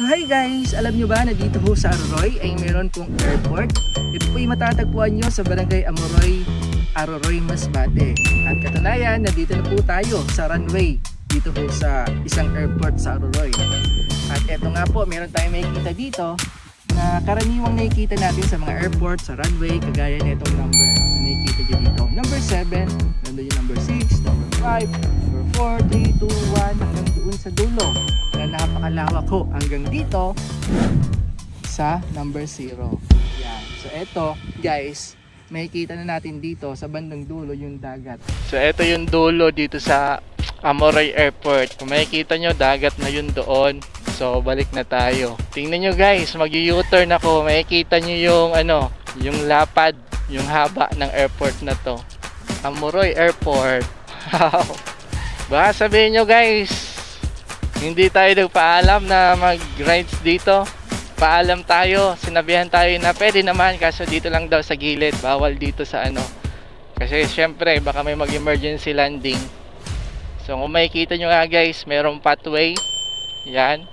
So hi guys, alam nyo ba na dito ho sa Aroroy ay meron pong airport. Ito po ay matatagpuan nyo sa Barangay Amoroy, Aroroy, Masbate. At katunayan, nandito na po tayo sa runway dito ho sa isang airport sa Aroroy. At eto nga po, meron tayong makikita dito na karaniwang nakikita natin sa mga airport, sa runway, kagaya na itong number na nakikita nyo dito. Number 7, nandun yung number 6, number 5, number 4, 3, 2, 1, hanggang doon sa dulo na napakalawak ho hanggang dito sa number 0. Yan. So eto guys, makikita na natin dito sa bandang dulo yung dagat. So eto yung dulo dito sa Amoroy Airport. Kung makikita nyo, dagat na yun doon. So balik na tayo. Tingnan nyo guys, mag-U-turn ako. Makikita nyo yung yung lapad, yung haba ng airport na to. Amoroy Airport. Wow. Baka sabihin nyo guys, hindi tayo nagpaalam na mag-rides dito. Paalam tayo, sinabihan tayo na pwede naman, kaso dito lang daw sa gilid, bawal dito sa kasi syempre baka may mag-emergency landing. So kung makikita nyo nga guys, mayroong pathway. Yan.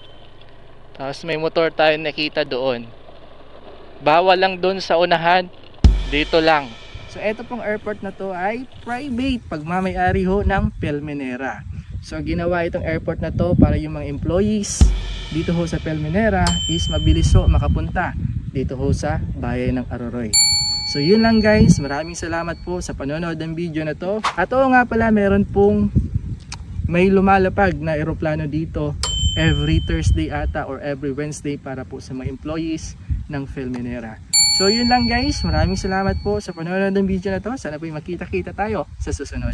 Tapos may motor tayo nakita doon. Bawal lang doon sa unahan, dito lang. So eto pong airport na to ay private, pagmamayari ho ng Pelmenera. So ginawa itong airport na to para yung mga employees dito ho sa Pelmenera is mabilis ho makapunta dito ho sa bayan ng Aroroy. So yun lang guys, maraming salamat po sa panonood ng video na to. At oo nga pala, meron pong may lumalapag na eroplano dito every Thursday ata or every Wednesday para po sa mga employees ng Pelmenera. So yun lang guys, maraming salamat po sa panonood ng video na to. Sana po makita-kita tayo sa susunod.